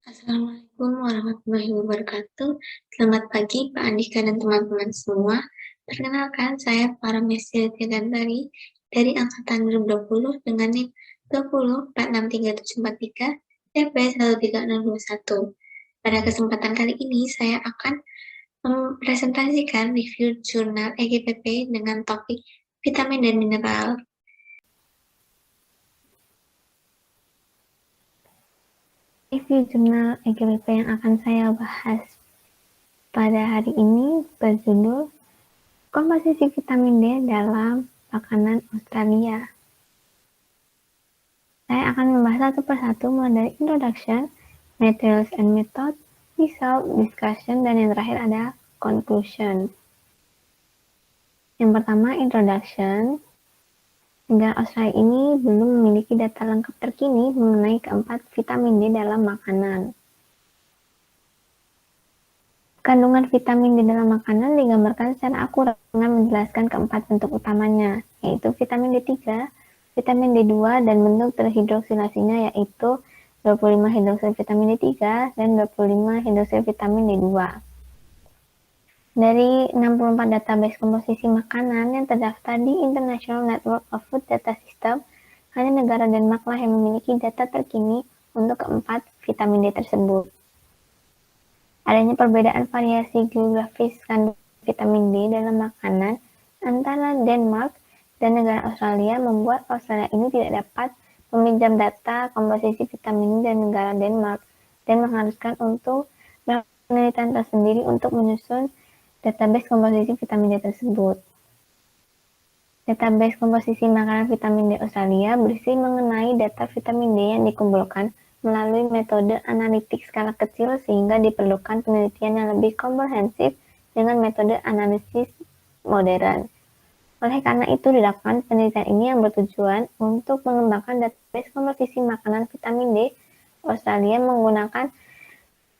Assalamualaikum warahmatullahi wabarakatuh. Selamat pagi Pak Andika dan teman-teman semua. Perkenalkan, saya Paramesya Tiagantari dari Angkatan 2020 dengan NIM 20463743 TP 13621. Pada kesempatan kali ini, saya akan mempresentasikan review jurnal EGPP dengan topik vitamin dan mineral. Review jurnal EGPP yang akan saya bahas pada hari ini berjudul Komposisi vitamin D dalam makanan Australia. Saya akan membahas satu persatu mulai dari introduction, materials and method, result, discussion, dan yang terakhir ada conclusion. Yang pertama, introduction. Negara Australia ini belum memiliki data lengkap terkini mengenai keempat vitamin D dalam makanan. Kandungan vitamin D dalam makanan digambarkan secara akurat dengan menjelaskan keempat bentuk utamanya, yaitu vitamin D3, vitamin D2, dan bentuk terhidroksilasinya yaitu 25 hidroksil vitamin D3 dan 25 hidroksil vitamin D2. Dari 64 database komposisi makanan yang terdaftar di International Network of Food Data System, hanya negara Denmark lah yang memiliki data terkini untuk keempat vitamin D tersebut. Adanya perbedaan variasi geografis kandungan vitamin D dalam makanan antara Denmark dan negara Australia membuat Australia ini tidak dapat meminjam data komposisi vitamin D dari negara Denmark dan mengharuskan untuk melakukan penelitian tersendiri untuk menyusun database komposisi vitamin D tersebut. Database komposisi makanan vitamin D Australia berisi mengenai data vitamin D yang dikumpulkan melalui metode analitik skala kecil sehingga diperlukan penelitian yang lebih komprehensif dengan metode analisis modern. Oleh karena itu, dilakukan penelitian ini yang bertujuan untuk mengembangkan database komposisi makanan vitamin D Australia menggunakan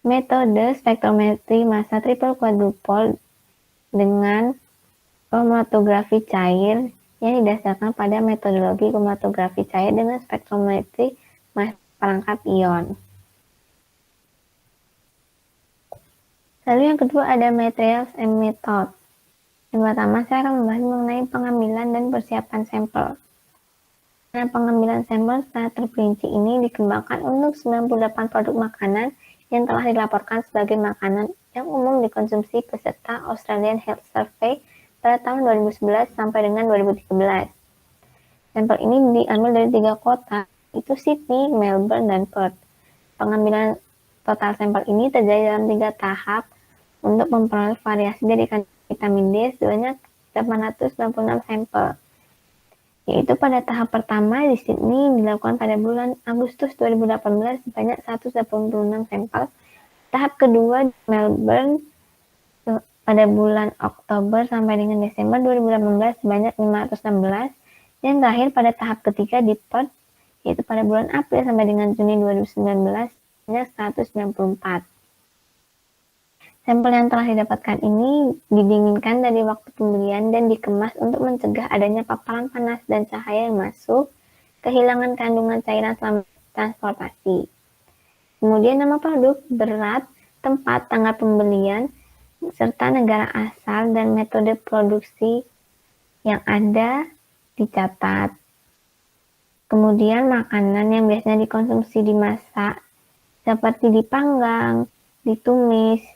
metode spektrometri massa triple quadruple dengan kromatografi cair yang didasarkan pada metodologi kromatografi cair dengan spektrometri massa perangkap ion. Lalu yang kedua ada materials and method. Yang pertama, saya akan membahas mengenai pengambilan dan persiapan sampel. Nah, pengambilan sampel secara terperinci ini dikembangkan untuk 98 produk makanan yang telah dilaporkan sebagai makanan yang umum dikonsumsi peserta Australian Health Survey pada tahun 2011 sampai dengan 2013. Sampel ini diambil dari 3 kota, yaitu Sydney, Melbourne, dan Perth. Pengambilan total sampel ini terjadi dalam 3 tahap untuk memperoleh variasi dari kandungan vitamin D sebanyak 896 sampel. Yaitu pada tahap pertama di Sydney dilakukan pada bulan Agustus 2018 sebanyak 186 sampel. Tahap kedua di Melbourne pada bulan Oktober sampai dengan Desember 2018 sebanyak 516. Dan terakhir pada tahap ketiga di Perth yaitu pada bulan April sampai dengan Juni 2019 sebanyak 194. Sampel yang telah didapatkan ini didinginkan dari waktu pembelian dan dikemas untuk mencegah adanya paparan panas dan cahaya yang masuk, kehilangan kandungan cairan selama transportasi. Kemudian nama produk, berat, tempat, tanggal pembelian, serta negara asal dan metode produksi yang ada dicatat. Kemudian makanan yang biasanya dikonsumsi dimasak seperti dipanggang, ditumis,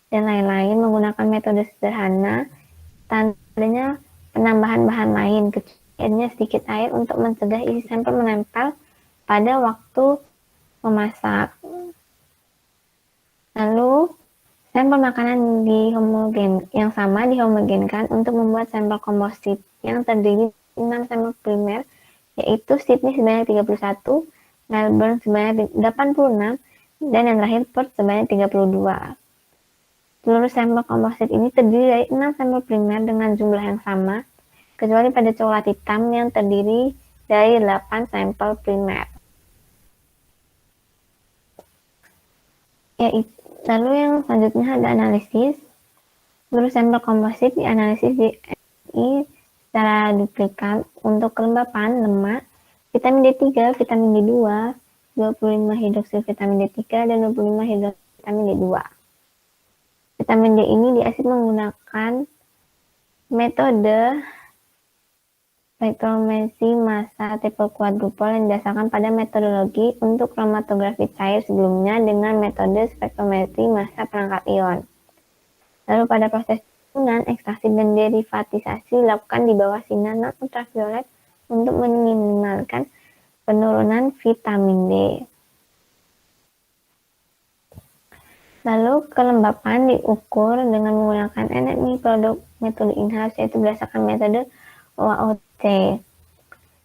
dan lain-lain menggunakan metode sederhana tanpa adanya penambahan bahan lain kecuali adanya sedikit air untuk mencegah isi sampel menempel pada waktu memasak. Lalu sampel makanan yang sama dihomogenkan untuk membuat sampel komposit yang terdiri 6 sampel primer yaitu Sydney sebanyak 31, Melbourne sebanyak 86, dan yang terakhir Perth sebanyak 32. Seluruh sampel komposit ini terdiri dari 6 sampel primer dengan jumlah yang sama, kecuali pada coklat hitam yang terdiri dari 8 sampel primer. Lalu yang selanjutnya ada analisis. Seluruh sampel komposit dianalisis di MRI secara duplikat untuk kelembapan, lemak, vitamin D3, vitamin D2, 25 hidroksil vitamin D3, dan 25 hidroksil vitamin D2. Vitamin D ini diasid menggunakan metode spektrometri massa triple quadruple yang didasarkan pada metodologi untuk kromatografi cair sebelumnya dengan metode spektrometri massa perangkat ion. Lalu pada proses penyusunan, ekstraksi dan derivatisasi dilakukan di bawah sinar non-ultraviolet untuk meminimalkan penurunan vitamin D. Lalu kelembapan diukur dengan menggunakan NMI produk metode in-house, yaitu berdasarkan metode OAOT.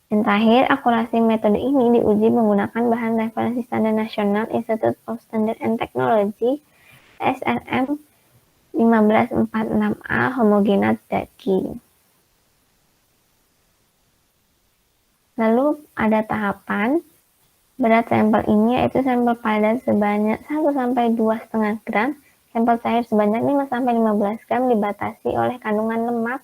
Dan terakhir, akurasi metode ini diuji menggunakan bahan referensi standar nasional Institute of Standard and Technology SRM 1546A homogenat daging. Lalu ada tahapan. Berat sampel ini yaitu sampel padat sebanyak 1-2,5 gram, sampel cair sebanyak 5-15 gram dibatasi oleh kandungan lemak,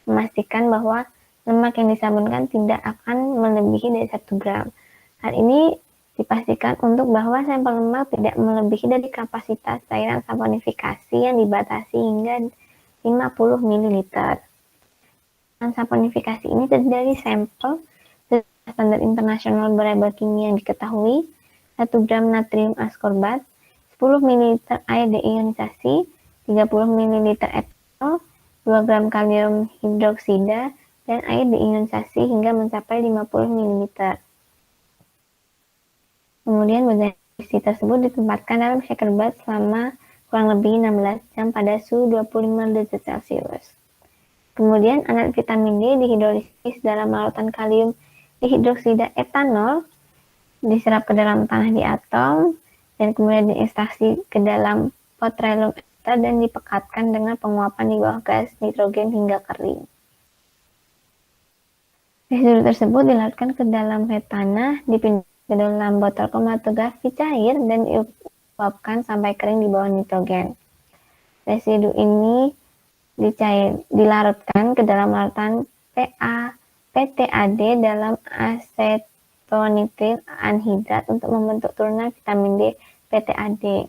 memastikan bahwa lemak yang disabunkan tidak akan melebihi dari 1 gram. Hal ini dipastikan untuk bahwa sampel lemak tidak melebihi dari kapasitas cairan saponifikasi yang dibatasi hingga 50 ml. Saponifikasi ini terdiri dari sampel standar internasional variabel kimia yang diketahui, 1 gram natrium askorbat, 10 ml air deionisasi, 30 ml etanol, 2 gram kalium hidroksida, dan air deionisasi hingga mencapai 50 ml. Kemudian bagian isi tersebut ditempatkan dalam shaker bath selama kurang lebih 16 jam pada suhu 25 derajat Celcius. Kemudian alat vitamin D dihidrolisis dalam larutan kalium dihidroksida etanol, diserap ke dalam tanah di atom, dan kemudian diekstraksi ke dalam potrelum ester dan dipekatkan dengan penguapan di bawah gas nitrogen hingga kering. Residu tersebut dilarutkan ke dalam tanah, dipindahkan ke dalam botol kromatografi cair, dan diuapkan sampai kering di bawah nitrogen. Residu ini dilarutkan ke dalam larutan PTAD dalam asetonitril anhidrat untuk membentuk turunan vitamin D PTAD.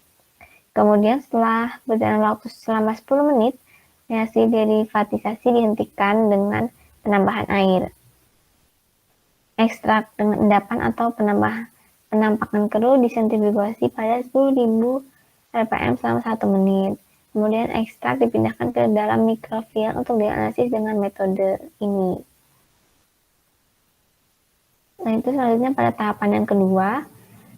Kemudian setelah berjalan waktu selama 10 menit, reaksi derivatisasi dihentikan dengan penambahan air. Ekstrak dengan endapan atau penampakan keruh disentrifugasi pada 10.000 rpm selama 1 menit. Kemudian ekstrak dipindahkan ke dalam mikrovial untuk dianalisis dengan metode ini. Nah, itu selanjutnya pada tahapan yang kedua.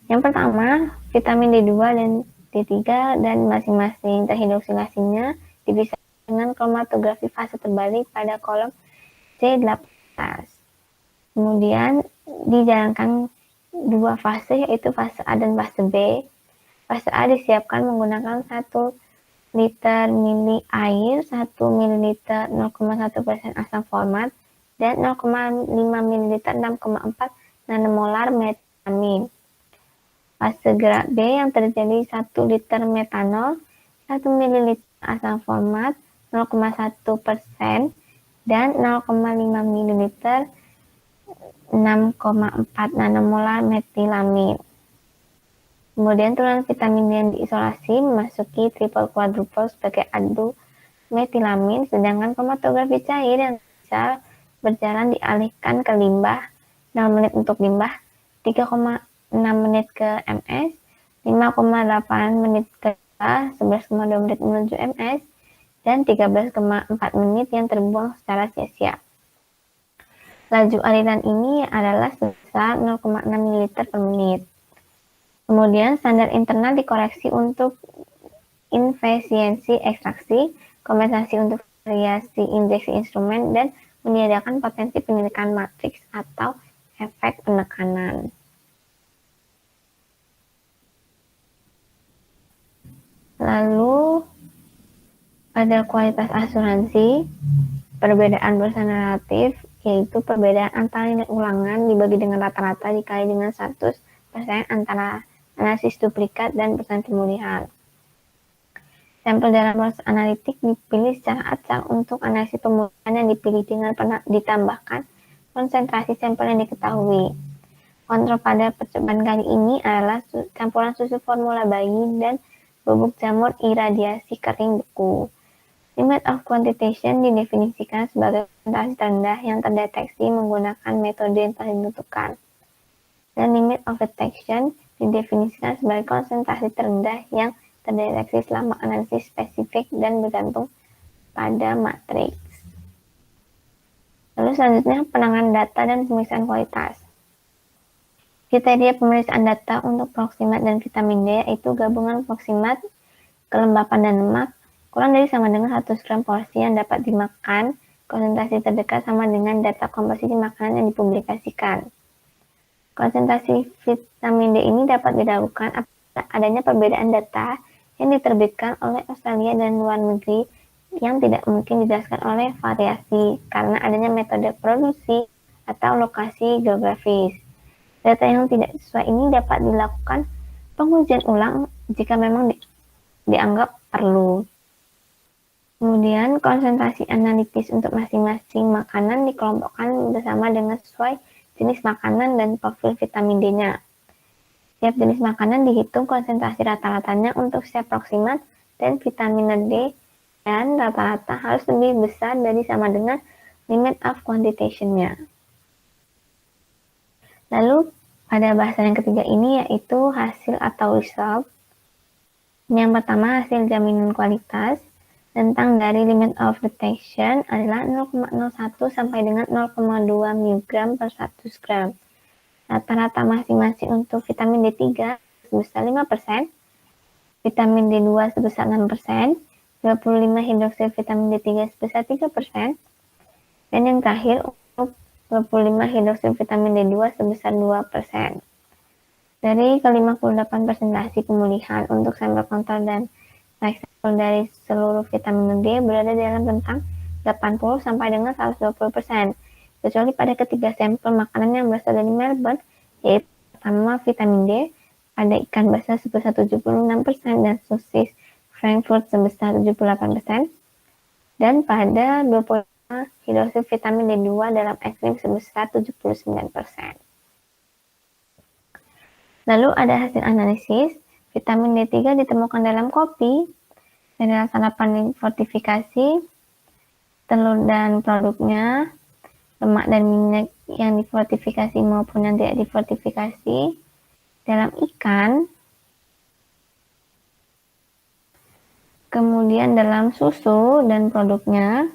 Yang pertama, vitamin D2 dan D3 dan masing-masing terhidroksilasinya dipisah dengan kromatografi fase terbalik pada kolom C18. Kemudian dijalankan 2 fase, yaitu fase A dan fase B. Fase A disiapkan menggunakan 1 liter mili air, 1 ml 0,1% asam format, dan 0,5 ml 6,4 nanomolar metamin. Fase gerak B yang terjadi 1 liter metanol, 1 ml asam format, 0,1%, dan 0,5 ml 6,4 nanomolar metilamin. Kemudian turunan vitamin D yang diisolasi memasuki triple quadruple sebagai adu metilamin, sedangkan kromatografi cair yang bisa berjalan dialihkan ke limbah, 0 menit untuk limbah, 3,6 menit ke MS, 5,8 menit ke 11,2 menit menuju MS, dan 13,4 menit yang terbuang secara sia-sia. Laju aliran ini adalah sebesar 0,6 ml per menit. Kemudian standar internal dikoreksi untuk infisiensi ekstraksi, kompensasi untuk variasi injeksi instrumen, dan meniadakan potensi pendidikan matriks atau efek penekanan. Lalu pada kualitas asuransi, perbedaan berusaha relatif, yaitu perbedaan antara nilai ulangan dibagi dengan rata-rata dikali dengan 100% antara analisis duplikat dan persen pemulihan. Sampel dalam proses analitik dipilih secara acak untuk analisis pemulihan yang dipilih dengan ditambahkan konsentrasi sampel yang diketahui. Kontrol pada percobaan kali ini adalah campuran susu formula bayi dan bubuk jamur iradiasi kering beku. Limit of quantitation didefinisikan sebagai konsentrasi terendah yang terdeteksi menggunakan metode yang telah ditentukan. Dan limit of detection didefinisikan sebagai konsentrasi terendah yang terdeteksi selama analisis spesifik dan bergantung pada matriks. Lalu selanjutnya penanganan data dan pemeriksaan kualitas. Kriteria pemeriksaan data untuk proximat dan vitamin D yaitu gabungan proximat, kelembapan dan lemak kurang dari sama dengan 100 gram porsi yang dapat dimakan, konsentrasi terdekat sama dengan data komposisi makanan yang dipublikasikan. Konsentrasi vitamin D ini dapat diragukan apabila adanya perbedaan data yang diterbitkan oleh Australia dan luar negeri yang tidak mungkin dijelaskan oleh variasi karena adanya metode produksi atau lokasi geografis. Data yang tidak sesuai ini dapat dilakukan pengujian ulang jika memang dianggap perlu. Kemudian, konsentrasi analitis untuk masing-masing makanan dikelompokkan bersama dengan sesuai jenis makanan dan profil vitamin D-nya. Setiap jenis makanan dihitung konsentrasi rata-ratanya untuk setiap proximat dan vitamin D dan rata-rata harus lebih besar dari sama dengan limit of quantitation-nya. Lalu, pada bahasan yang ketiga ini yaitu hasil atau result. Yang pertama, hasil jaminan kualitas. Tentang dari limit of detection adalah 0,01 sampai dengan 0,2 mg per 100 gram. Rata-rata masing-masing untuk vitamin D3 sebesar 5%, vitamin D2 sebesar 6%, 25 hidroksil vitamin D3 sebesar 3%, dan yang terakhir untuk 25 hidroksil vitamin D2 sebesar 2%. Dari ke-58 presentasi pemulihan untuk sampel kontrol dan sampel dari seluruh vitamin D berada dalam rentang 80 sampai dengan 120%, kecuali pada ketiga sampel makanan yang berasal dari Melbourne, yaitu pertama vitamin D pada ikan basah sebesar 76% dan sosis Frankfurt sebesar 78%, dan pada 25 hidroksil vitamin D2 dalam es krim sebesar 79%. Lalu ada hasil analisis. Vitamin D3 ditemukan dalam kopi, sereal sarapan fortifikasi, telur dan produknya, lemak dan minyak yang difortifikasi maupun yang tidak difortifikasi, dalam ikan, kemudian dalam susu dan produknya,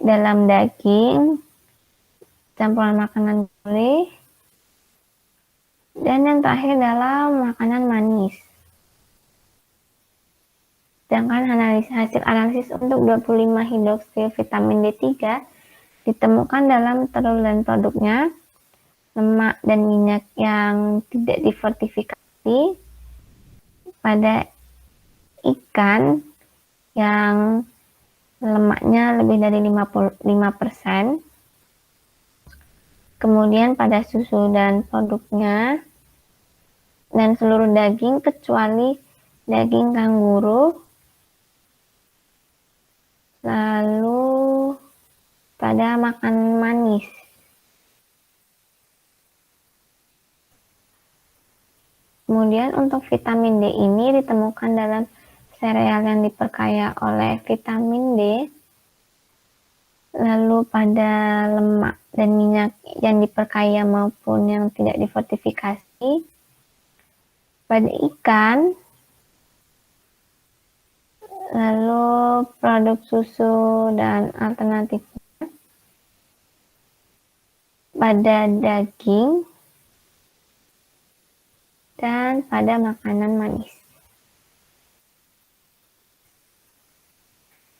dalam daging, campuran makanan gurih, dan yang terakhir dalam makanan manis. Sedangkan hasil analisis untuk 25 hidroksil vitamin D3 ditemukan dalam telur dan produknya, lemak dan minyak yang tidak difortifikasi, pada ikan yang lemaknya lebih dari 55%, kemudian pada susu dan produknya, dan seluruh daging kecuali daging kanguru, lalu pada makanan manis. Kemudian untuk vitamin D ini ditemukan dalam sereal yang diperkaya oleh vitamin D, lalu pada lemak dan minyak yang diperkaya maupun yang tidak difortifikasi, pada ikan, lalu produk susu dan alternatifnya, pada daging, dan pada makanan manis.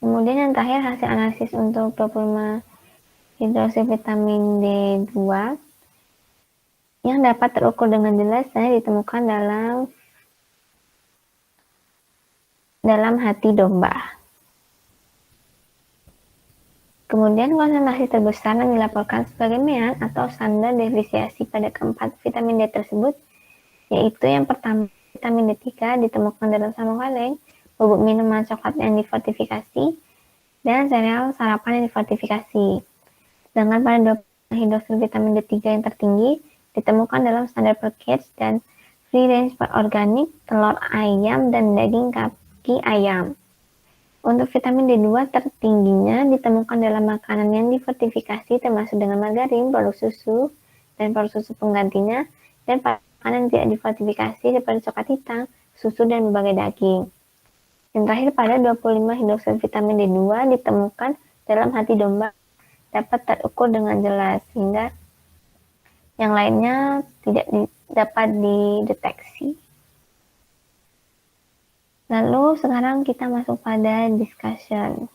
Kemudian yang terakhir hasil analisis untuk 25 hidroksil vitamin D2 yang dapat terukur dengan jelas dan ditemukan dalam hati domba. Kemudian konsentrasi terbesar yang dilaporkan sebagai mean atau standar deviasi pada keempat vitamin D tersebut, yaitu yang pertama vitamin D3 ditemukan dalam sambal kaleng, bubuk minuman coklat yang difortifikasi, dan sereal sarapan yang difortifikasi. Sedangkan pada 20 hidroksil vitamin D3 yang tertinggi ditemukan dalam standar package dan free range per organik, telur ayam, dan daging kaki ayam. Untuk vitamin D2 tertingginya ditemukan dalam makanan yang difortifikasi termasuk dengan margarin, produk susu, dan produk susu penggantinya, dan makanan yang tidak difortifikasi seperti coklat hitam, susu, dan berbagai daging. Dan terakhir, pada 25 hidroksid vitamin D2 ditemukan dalam hati domba dapat terukur dengan jelas, sehingga yang lainnya tidak dapat dideteksi. Lalu sekarang kita masuk pada discussion.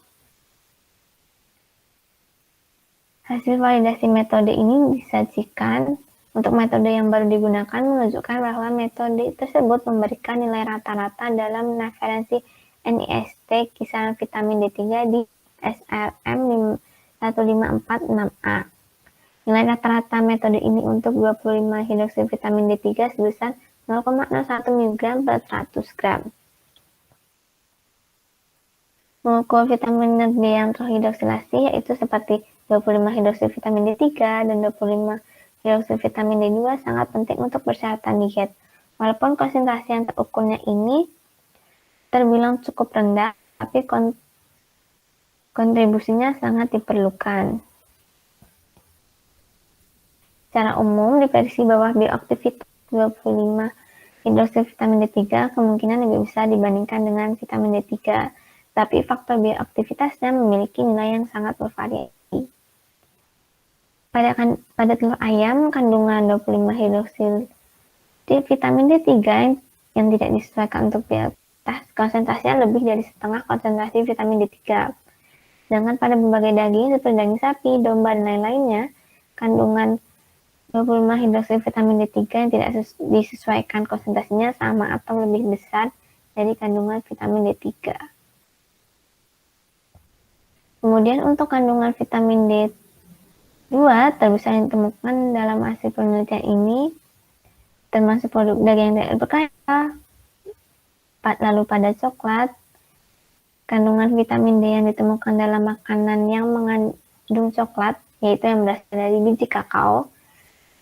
Hasil validasi metode ini disajikan. Untuk metode yang baru digunakan menunjukkan bahwa metode tersebut memberikan nilai rata-rata dalam referensi NIST kisaran vitamin D3 di SRM 1546A. Nilai rata-rata metode ini untuk 25 hidroksid vitamin D3 sebesar 0,01 mg per 100 gram. Molekul vitamin D yang terhidroksilasi yaitu seperti 25 hidroksid vitamin D3 dan 25 hidroksid vitamin D2 sangat penting untuk persyaratan diet. Walaupun konsentrasi yang terukurnya ini terbilang cukup rendah, tapi kontribusinya sangat diperlukan. Secara umum, diprediksi bahwa bioaktivitas 25 hidroksid vitamin D3 kemungkinan lebih besar dibandingkan dengan vitamin D3, tapi faktor bioaktivitasnya memiliki nilai yang sangat bervariasi. Pada telur ayam, kandungan 25 hidroksid vitamin D3 yang tidak disesuaikan untuk bioaktivitas konsentrasinya lebih dari setengah konsentrasi vitamin D3. Sedangkan pada berbagai daging seperti daging sapi, domba, dan lain-lainnya, kandungan 25 hidroksid vitamin D3 yang tidak disesuaikan konsentrasinya sama atau lebih besar dari kandungan vitamin D3. Kemudian untuk kandungan vitamin D2 terbesar yang ditemukan dalam hasil penelitian ini termasuk produk daging yang tidak berkaya. Lalu pada coklat, kandungan vitamin D yang ditemukan dalam makanan yang mengandung coklat, yaitu yang berasal dari biji kakao,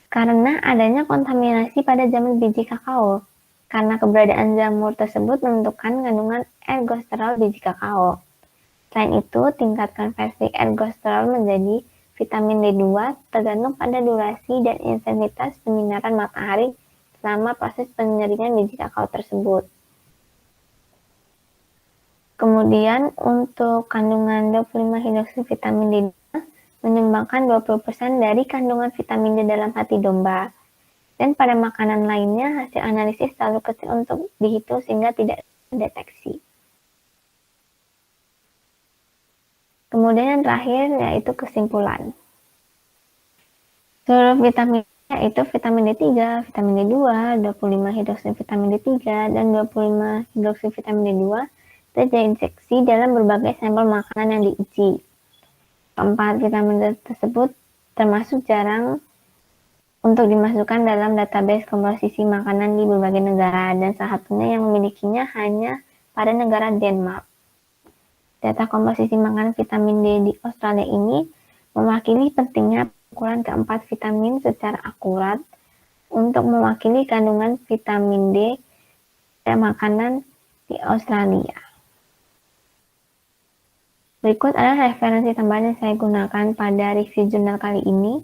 karena adanya kontaminasi pada jamur biji kakao. Karena keberadaan jamur tersebut menentukan kandungan ergosterol biji kakao. Selain itu, tingkat konversi ergosterol menjadi vitamin D2 tergantung pada durasi dan intensitas penyinaran matahari selama proses pengeringan biji kakao tersebut. Kemudian untuk kandungan 25 hidroksid vitamin D2 menyumbangkan 20% dari kandungan vitamin D dalam hati domba. Dan pada makanan lainnya, hasil analisis terlalu kecil untuk dihitung sehingga tidak terdeteksi. Kemudian yang terakhir yaitu kesimpulan. Seluruh vitamin yaitu vitamin D3, vitamin D2, 25 hidroksid vitamin D3, dan 25 hidroksid vitamin D2 terinjeksi dalam berbagai sampel makanan yang diuji. Keempat vitamin tersebut termasuk jarang untuk dimasukkan dalam database komposisi makanan di berbagai negara, dan salah satunya yang memilikinya hanya pada negara Denmark. Data komposisi makanan vitamin D di Australia ini mewakili pentingnya ukuran keempat vitamin secara akurat untuk mewakili kandungan vitamin D pada makanan di Australia. Berikut adalah referensi tambahan yang saya gunakan pada review jurnal kali ini.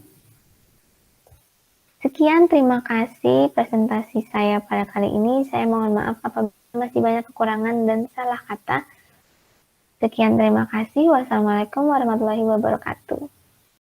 Sekian, terima kasih presentasi saya pada kali ini. Saya mohon maaf apabila masih banyak kekurangan dan salah kata. Sekian, terima kasih. Wassalamualaikum warahmatullahi wabarakatuh.